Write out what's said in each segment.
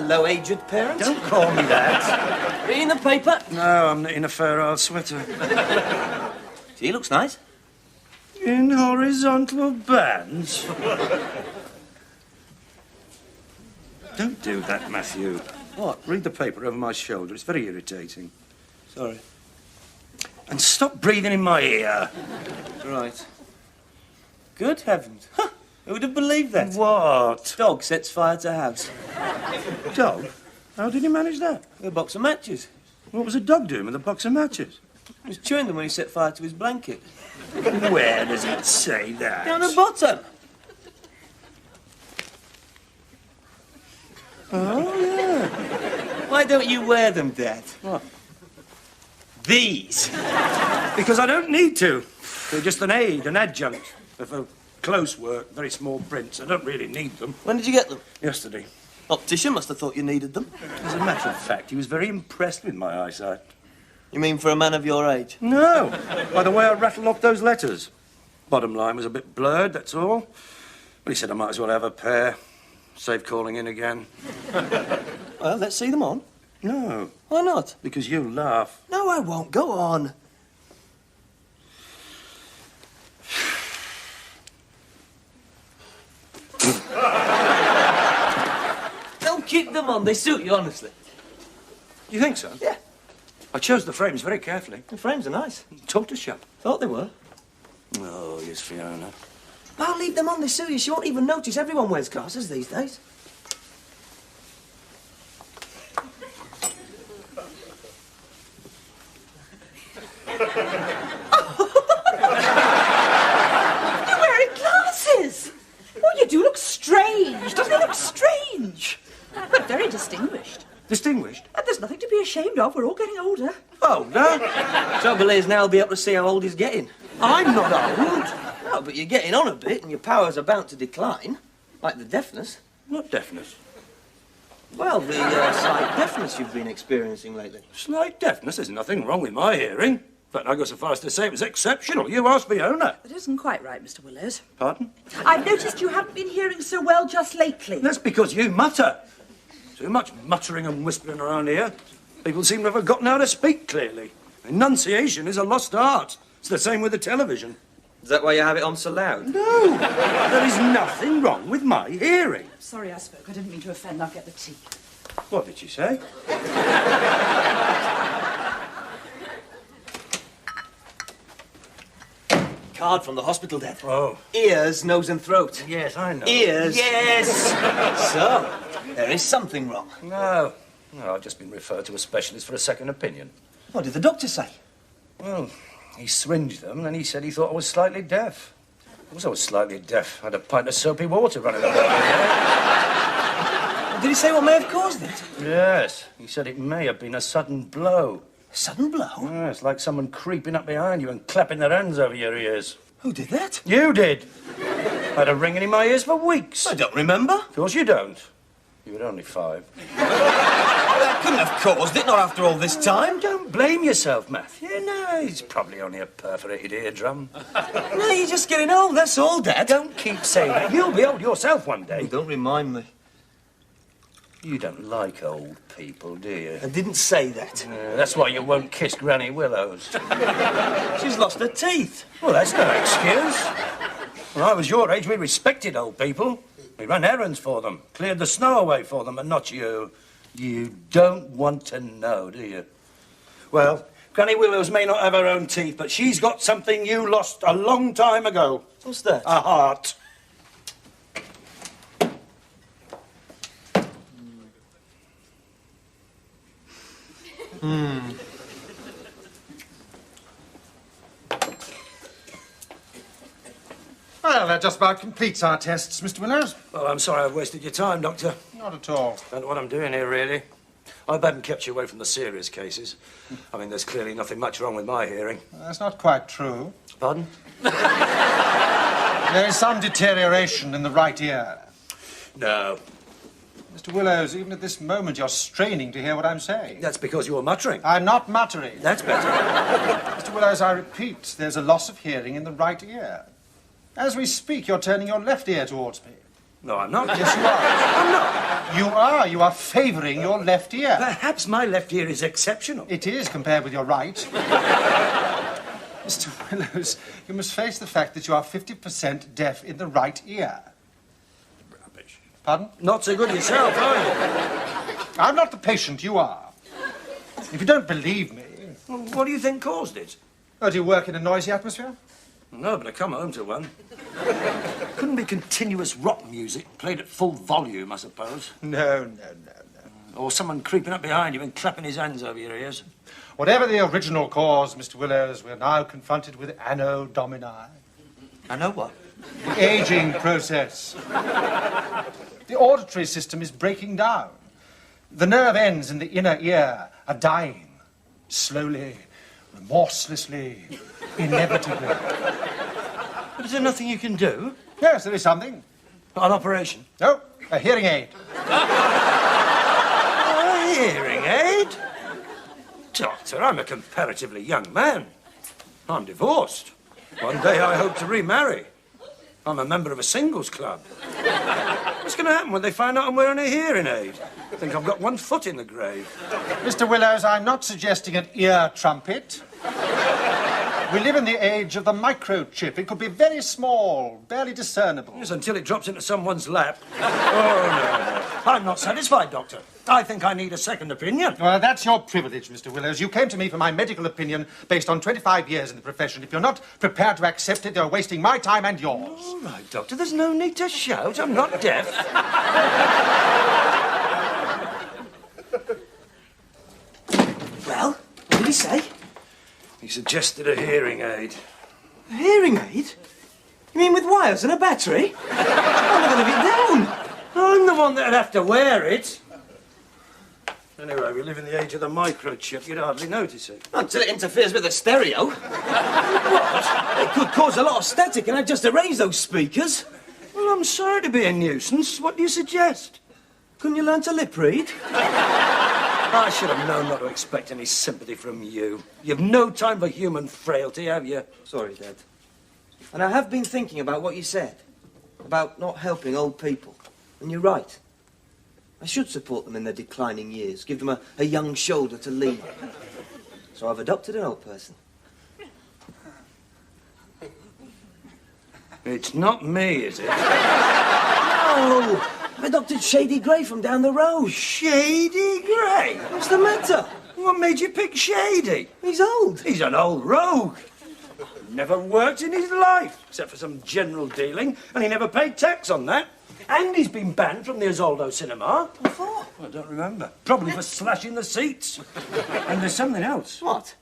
Hello, aged parent. Don't call me that. Reading the paper? No, I'm knitting a fur old sweater. He looks nice. In horizontal bands. Don't do that, Matthew. What? Read the paper over my shoulder. It's very irritating. Sorry. And stop breathing in my ear. Right. Good heavens. Huh. Who would have believed that? What? Dog sets fire to house. Dog? How did he manage that? With a box of matches. What was a dog doing with a box of matches? He was chewing them when he set fire to his blanket. Where does it say that? Down the bottom. Oh, yeah. Why don't you wear them, Dad? What? These. Because I don't need to. They're just an aid, an adjunct. They're for close work, very small prints. I don't really need them. When did you get them? Yesterday. Optician must have thought you needed them. As a matter of fact, he was very impressed with my eyesight. You mean for a man of your age? No. By the way I rattled off those letters. Bottom line was a bit blurred, that's all. But he said I might as well have a pair. Save calling in again. Well, let's see them on. No. Why not? Because you laugh. No, I won't. Go on. Don't keep them on. They suit you, honestly. You think so? Yeah. I chose the frames very carefully. The frames are nice. Tortoise shop. Thought they were. Oh, yes, Fiona. I'll leave them on. They suit you. She won't even notice. Everyone wears glasses these days. You're wearing glasses! Oh, you do look strange. Doesn't it look strange? But very distinguished. Distinguished? And there's nothing to be ashamed of. We're all getting older. Oh, no. Trouble is, now I'll be able to see how old he's getting. I'm not old. No, but you're getting on a bit and your powers are bound to decline. Like the deafness. What deafness? Well, the slight deafness you've been experiencing lately. Slight deafness? There's nothing wrong with my hearing. In fact, I go so far as to say it was exceptional. You asked Fiona. That isn't quite right, Mr. Willows. Pardon? I've noticed you haven't been hearing so well just lately. That's because you mutter. Too much muttering and whispering around here. People seem to have forgotten how to speak clearly. Enunciation is a lost art. It's the same with the television. Is that why you have it on so loud? No, there is nothing wrong with my hearing. Sorry I spoke. I didn't mean to offend. I'll get the tea. What did you say? Card from the hospital, Dad. Oh. Ears, nose and throat. Yes, I know. Ears. Yes. So, there is something wrong. No. No, I've just been referred to a specialist for a second opinion. What did the doctor say? Well, he syringed them and he said he thought I was slightly deaf. Of course I was slightly deaf. I had a pint of soapy water running over my head. Did he say what may have caused it? Yes. He said it may have been a sudden blow. A sudden blow? Yeah, it's like someone creeping up behind you and clapping their hands over your ears. Who did that? You did. I had a ringing in my ears for weeks. I don't remember. Of course you don't. You were only 5. That couldn't have caused it, not after all this time. Don't blame yourself, Matthew. No, he's probably only a perforated eardrum. No, you're just getting old, that's all, Dad. Don't keep saying that. You'll be old yourself one day. Don't remind me. You don't like old people, do you? I didn't say that. That's why you won't kiss Granny Willows. She's lost her teeth. Well, that's no excuse. When I was your age, we respected old people. We ran errands for them, cleared the snow away for them, and not you. You don't want to know, do you? Well, Granny Willows may not have her own teeth, but she's got something you lost a long time ago. What's that? A heart. Well, that just about completes our tests, Mr. Willows. Well, I'm sorry I've wasted your time, Doctor. Not at all. Don't know what I'm doing here, really. I hope I haven't kept you away from the serious cases. I mean, there's clearly nothing much wrong with my hearing. That's not quite true. Pardon? There is some deterioration in the right ear. No. Mr. Willows, even at this moment, you're straining to hear what I'm saying. That's because you're muttering. I'm not muttering. That's better. Mr. Willows, I repeat, there's a loss of hearing in the right ear. As we speak, you're turning your left ear towards me. No, I'm not. Yes, you are. I'm not. You are. You are favouring your left ear. Perhaps my left ear is exceptional. It is compared with your right. Mr. Willows, you must face the fact that you are 50% deaf in the right ear. Rubbish. Pardon? Not so good yourself, are you? I'm not the patient, you are. If you don't believe me... Well, what do you think caused it? Oh, do you work in a noisy atmosphere? No, but I come home to one. Couldn't be continuous rock music played at full volume, I suppose. No. Or someone creeping up behind you and clapping his hands over your ears. Whatever the original cause, Mr. Willows, we're now confronted with Anno Domini. I know what. The aging process. The auditory system is breaking down. The nerve ends in the inner ear are dying. Slowly, remorselessly, inevitably. But is there nothing you can do? Yes, there is something. An operation? No, a hearing aid. A hearing aid? Doctor, I'm a comparatively young man. I'm divorced. One day I hope to remarry. I'm a member of a singles club. What's going to happen when they find out I'm wearing a hearing aid? I think I've got one foot in the grave. Mr. Willows, I'm not suggesting an ear trumpet. We live in the age of the microchip. It could be very small, barely discernible. Yes, until it drops into someone's lap. Oh, no. I'm not satisfied, Doctor. I think I need a second opinion. Well, that's your privilege, Mr. Willows. You came to me for my medical opinion based on 25 years in the profession. If you're not prepared to accept it, you're wasting my time and yours. All right, Doctor, there's no need to shout. I'm not deaf. Well, what did he say? He suggested a hearing aid. A hearing aid? You mean with wires and a battery? I'm not going to be down. I'm the one that'd have to wear it. Anyway, we live in the age of the microchip. You'd hardly notice it. Until it interferes with the stereo. What? It could cause a lot of static, and I've just arranged those speakers. Well, I'm sorry to be a nuisance. What do you suggest? Couldn't you learn to lip read? I should have known not to expect any sympathy from you. You've no time for human frailty, have you? Sorry, Dad. And I have been thinking about what you said. About not helping old people. And you're right. I should support them in their declining years. Give them a young shoulder to lean on. So I've adopted an old person. It's not me, is it? No! I've adopted Shady Grey from down the road. Shady Grey? What's the matter? What made you pick Shady? He's old. He's an old rogue. Never worked in his life, except for some general dealing, and he never paid tax on that. And he's been banned from the Isolde cinema. What for? I don't remember. Probably for slashing the seats. And there's something else. What?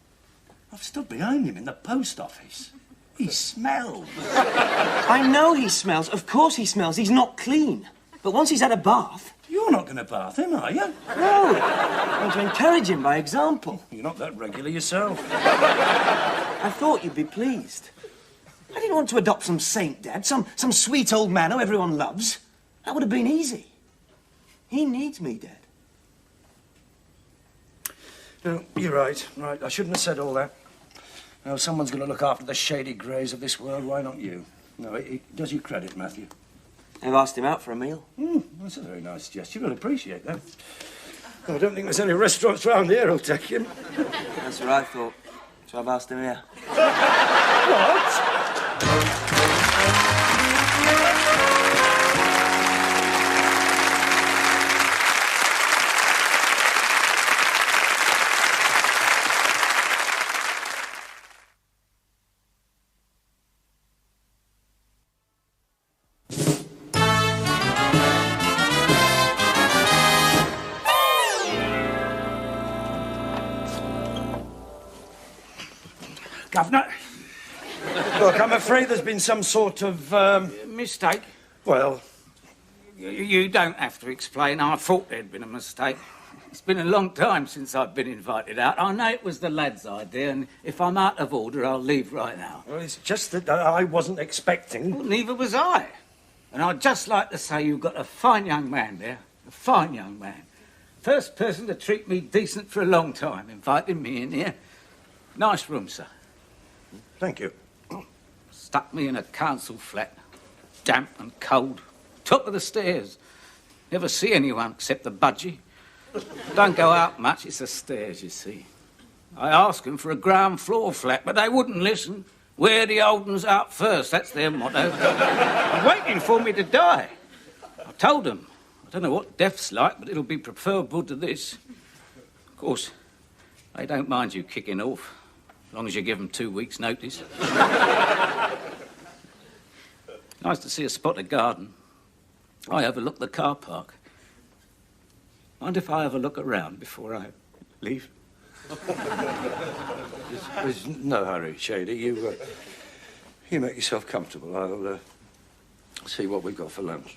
I've stood behind him in the post office. He smells. I know he smells. Of course he smells. He's not clean. But once he's had a bath... You're not going to bath him, are you? No. I want to encourage him by example. You're not that regular yourself. I thought you'd be pleased. I didn't want to adopt some saint, Dad. Some sweet old man who everyone loves. That would have been easy. He needs me, Dad. No, you're right. Right, I shouldn't have said all that. No, someone's going to look after the Shady Greys of this world. Why not you? No, it does you credit, Matthew. I've asked him out for a meal. That's a very nice gesture. I'll appreciate that. I don't think there's any restaurants round here who'll take him. That's what I thought. So I've asked him here. What? Governor, Look, I'm afraid there's been some sort of, mistake. well, You don't have to explain. I thought there'd been a mistake. It's been a long time since I've been invited out. I know it was the lad's idea, and if I'm out of order, I'll leave right now. well, it's just that I wasn't expecting. Well, neither was I. And I'd just like to say you've got a fine young man there. A fine young man. First person to treat me decent for a long time, inviting me in here. Nice room, sir. Thank you. Stuck me in a council flat. Damp and cold. top of the stairs. Never see anyone except the budgie. Don't go out much, it's the stairs, you see. I asked them for a ground floor flat, but they wouldn't listen. Wear the old uns out first, that's their motto. They're waiting for me to die. I told them, I don't know what death's like, but it'll be preferable to this. Of course, they don't mind you kicking off, as long as you give them 2 weeks' notice. Nice to see a spotted garden. I overlook the car park. Mind if I have a look around before I leave? There's no hurry, Shady. You make yourself comfortable. I'll see what we've got for lunch.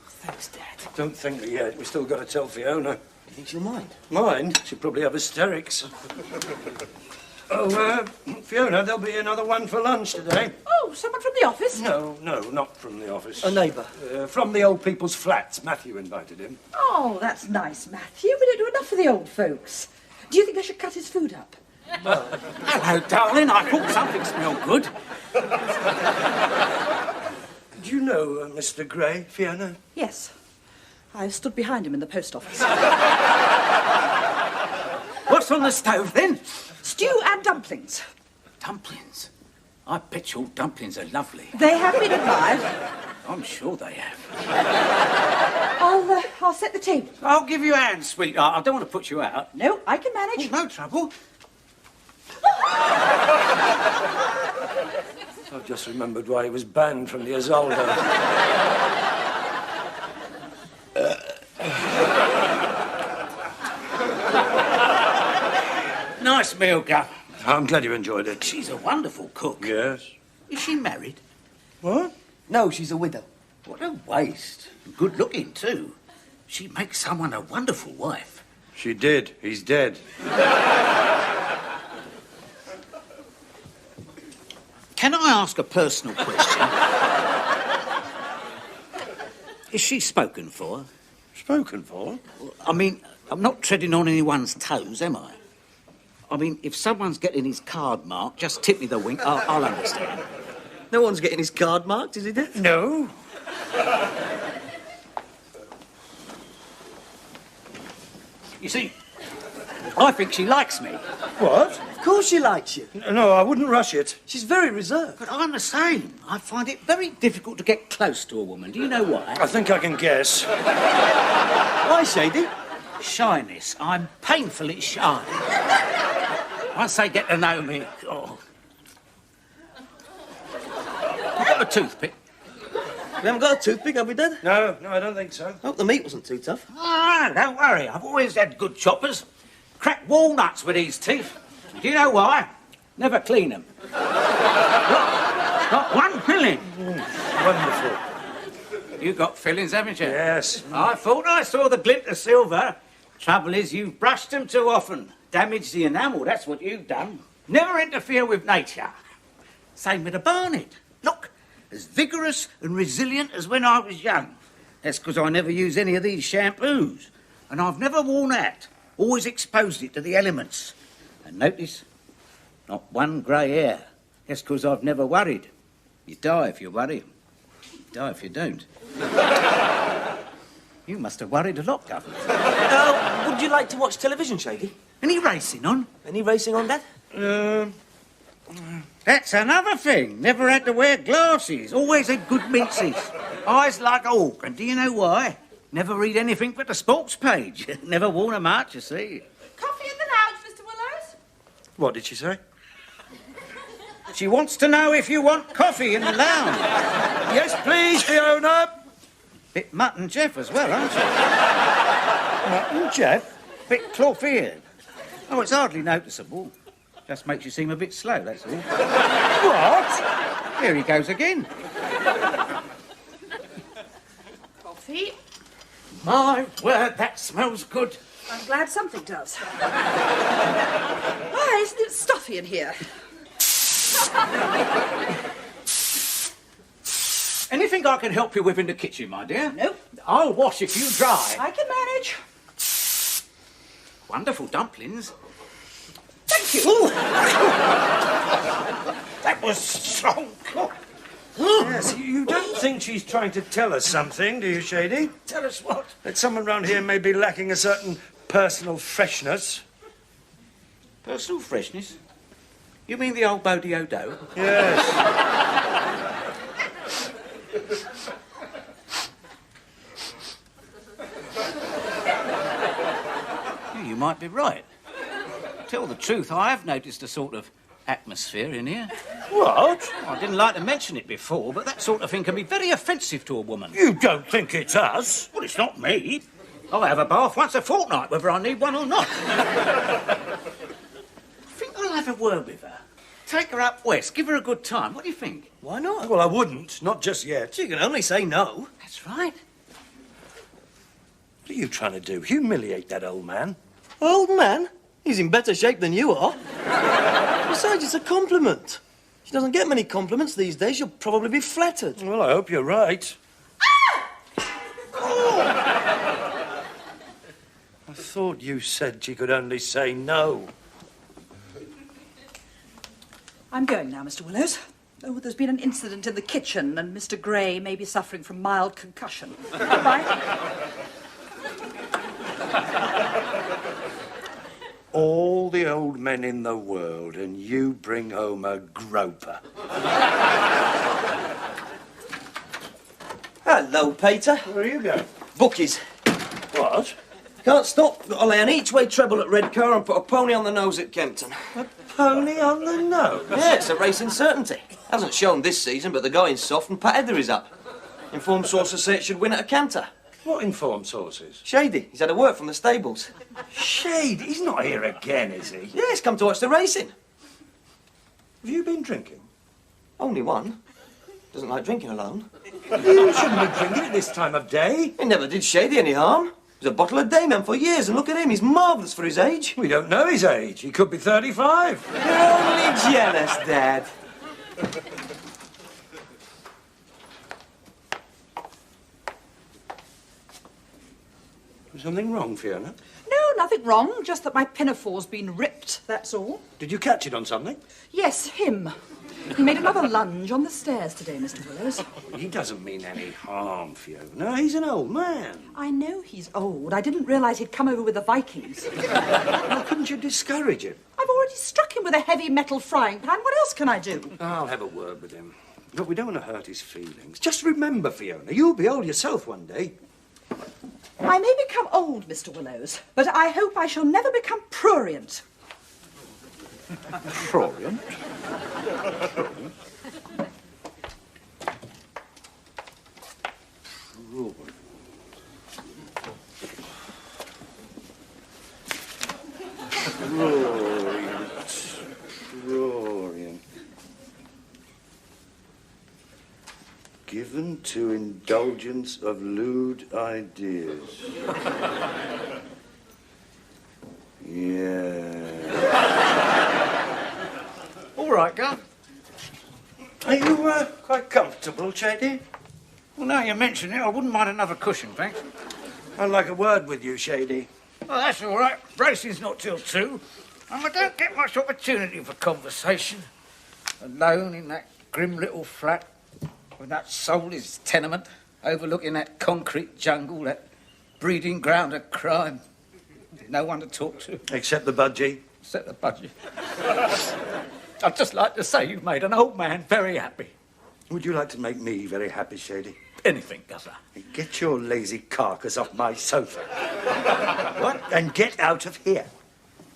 Thanks, Dad. Don't think me yet. We've still got to tell Fiona. You think she'll mind? Mind? She'll probably have hysterics. Oh, Fiona, there'll be another one for lunch today. Oh, someone from the office? No, not from the office. A neighbour. From the old people's flats. Matthew invited him. Oh, that's nice, Matthew. We don't do enough for the old folks. Do you think I should cut his food up? Hello, darling. I thought something smelled good. Do you know Mr. Gray, Fiona? Yes. I stood behind him in the post office. What's on the stove, then? Stew and dumplings. Dumplings. I bet your dumplings are lovely. They have been admired. I'm sure they have. I'll set the table. I'll give you a hand, sweetheart. I don't want to put you out. No, I can manage. Oh, no trouble. I've just remembered why he was banned from the Isolde. Nice meal, Guff. I'm glad you enjoyed it. She's a wonderful cook. Yes. Is she married? What? No, she's a widow. What a waste. Good looking, too. She'd make someone a wonderful wife. She did. He's dead. Can I ask a personal question? Is she spoken for? Spoken for? I mean, I'm not treading on anyone's toes, am I? I mean, if someone's getting his card marked, just tip me the wink, I'll understand. No one's getting his card marked, is he, Dad? No. You see, I think she likes me. What? Of course she likes you. No, I wouldn't rush it. She's very reserved. But I'm the same. I find it very difficult to get close to a woman. Do you know why? I think I can guess. Why, Shady? Shyness. I'm painfully shy. Once they get to know me, oh. You got a toothpick? We haven't got a toothpick, have we, Dad? No, I don't think so. I hope the meat wasn't too tough. Ah, don't worry. I've always had good choppers. Crack walnuts with these teeth. Do you know why? Never clean them. Not one filling. Wonderful. You got fillings, haven't you? Yes. I thought I saw the glint of silver. Trouble is, you've brushed them too often. Damaged the enamel, that's what you've done. Never interfere with nature. Same with the barnet. Look, as vigorous and resilient as when I was young. That's because I never use any of these shampoos. And I've never worn out. Always exposed it to the elements. And notice, not one grey hair. That's because I've never worried. You die if you worry. You die if you don't. You must have worried a lot, Governor. Would you like to watch television, Shady? Any racing on? Any racing on, Dad? That's another thing. Never had to wear glasses. Always had good minces. Eyes like a hawk. And do you know why? Never read anything but the sports page. Never worn them out, you see. Coffee in the lounge, Mr. Willows? What did she say? She wants to know if you want coffee in the lounge. Yes, please, Fiona. Bit Mutt and Jeff as well, aren't you? Mutt and Jeff? Bit cloth-eared. Oh, it's hardly noticeable. Just makes you seem a bit slow, that's all. What? Here he goes again. Coffee. My word, that smells good. I'm glad something does. Why, isn't it stuffy in here? Anything I can help you with in the kitchen, my dear? Nope. I'll wash if you dry. I can manage. Wonderful dumplings. Thank you. Ooh. That was so good. Yes, you don't think she's trying to tell us something, do you, Shady? Tell us what? That someone round here may be lacking a certain personal freshness. Personal freshness? You mean the old Bodiodo? Yes. You might be right. Tell the truth, I have noticed a sort of atmosphere in here. What? I didn't like to mention it before, but that sort of thing can be very offensive to a woman. You don't think it's us? Well, it's not me. I have a bath once a fortnight, whether I need one or not. I think I'll have a word with her. Take her up west, give her a good time. What do you think? Why not? Well, I wouldn't. Not just yet. You can only say no. That's right. What are you trying to do? Humiliate that old man? Old man? He's in better shape than you are. Besides, it's a compliment. She doesn't get many compliments these days. She'll probably be flattered. Well, I hope you're right. I thought you said she could only say no. I'm going now, Mr. Willows. Oh, there's been an incident in the kitchen, and Mr. Gray may be suffering from mild concussion. Goodbye. All the old men in the world, and you bring home a groper. Hello, Peter. Where are you going? Bookies. What? Can't stop. Got to lay an each-way treble at Redcar and put a pony on the nose at Kempton. A pony on the nose? Yeah, it's a racing certainty. Hasn't shown this season, but the going's soft and Pat Heather is up. Informed sources say it should win at a canter. What informed sources? Shady. He's had a word from the stables. Shade, he's not here again, is he? Yeah, he's come to watch the racing. Have you been drinking? Only one. Doesn't like drinking alone. You shouldn't be drinking at this time of day. He never did Shady any harm. He was a bottle a day man for years, and look at him, he's marvellous for his age. We don't know his age. He could be 35. You're only jealous, Dad. Is something wrong, Fiona? No, nothing wrong. Just that my pinafore's been ripped, that's all. Did you catch it on something? Yes, him. He made another lunge on the stairs today, Mr. Willows. He doesn't mean any harm, Fiona. He's an old man. I know he's old. I didn't realise he'd come over with the Vikings. Why couldn't you discourage him? I've already struck him with a heavy metal frying pan. What else can I do? I'll have a word with him. Look, we don't want to hurt his feelings. Just remember, Fiona, you'll be old yourself one day. I may become old, Mr. Willows, but I hope I shall never become prurient. Prurient? Prurient. Given to indulgence of lewd ideas. Yeah. All right, Gov. Are you quite comfortable, Shady? Well, now you mention it, I wouldn't mind another cushion, thanks. I'd like a word with you, Shady. Well, that's all right. Racing's not till 2, and I don't get much opportunity for conversation. Alone in that grim little flat, with that soulless tenement, overlooking that concrete jungle, that breeding ground of crime. No one to talk to. Except the budgie. Except the budgie. I'd just like to say you've made an old man very happy. Would you like to make me very happy, Shady? Anything, Governor. Get your lazy carcass off my sofa. What? And get out of here.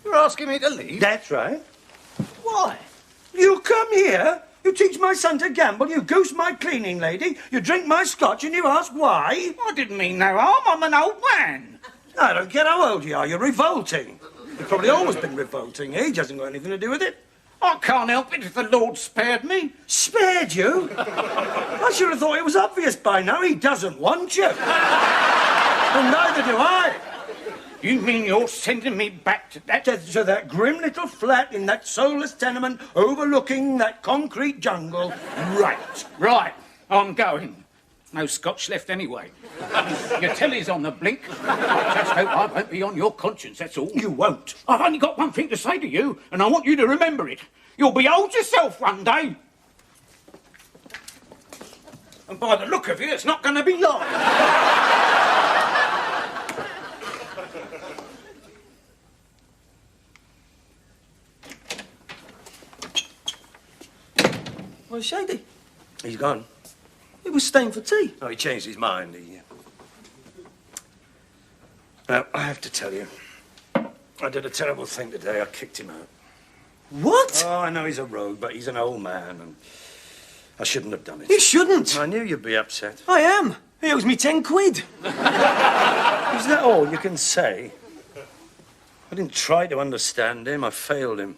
You're asking me to leave? That's right. Why? You come here, you teach my son to gamble, you goose my cleaning lady, you drink my scotch, and you ask why? I didn't mean no harm. I'm an old man. I don't care how old you are, you're revolting. You've probably always been revolting. Age hasn't got anything to do with it. I can't help it if the Lord spared me. Spared you? I should have thought it was obvious by now. He doesn't want you. And neither do I. You mean you're sending me back to that? To that grim little flat in that soulless tenement overlooking that concrete jungle. Right. Right, I'm going. No scotch left anyway. Your telly's on the blink. I just hope I won't be on your conscience, that's all. You won't. I've only got one thing to say to you, and I want you to remember it. You'll be old yourself one day. And by the look of you, it's not going to be long. Where's Shady? He's gone. He was staying for tea. Oh, he changed his mind. Now, I have to tell you, I did a terrible thing today. I kicked him out. What? Oh, I know he's a rogue, but he's an old man, and I shouldn't have done it. You shouldn't. I knew you'd be upset. I am. He owes me 10 quid. Is that all you can say? I didn't try to understand him. I failed him.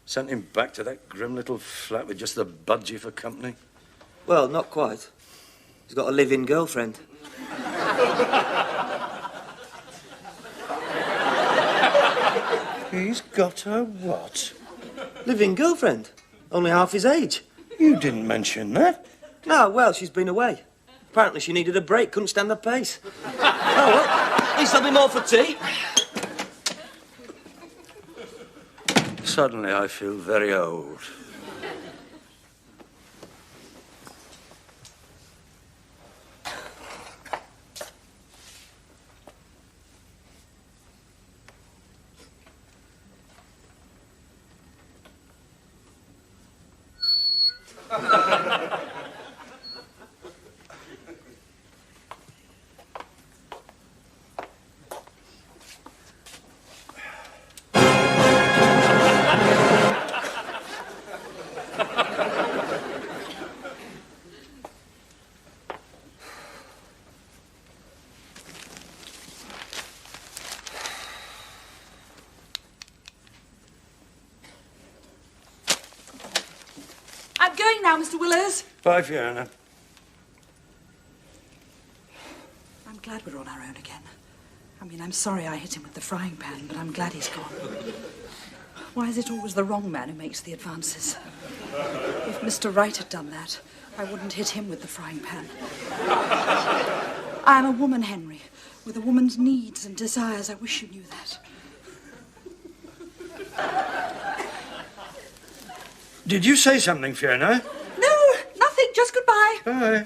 Sent him back to that grim little flat with just the budgie for company. Well, not quite. He's got a live-in girlfriend. He's got a what? Live-in girlfriend. Only half his age. You didn't mention that. No, well, she's been away. Apparently she needed a break, couldn't stand the pace. Oh, well, at least there'll be more for tea. Suddenly I feel very old. I'm going now, Mr. Willows. Bye, Fiona. I'm glad we're on our own again. I mean, I'm sorry I hit him with the frying pan, but I'm glad he's gone. Why is it always the wrong man who makes the advances? If Mr. Wright had done that, I wouldn't hit him with the frying pan. I'm a woman, Henry, with a woman's needs and desires. I wish you knew that. Did you say something, Fiona? No, nothing. Just goodbye. Bye.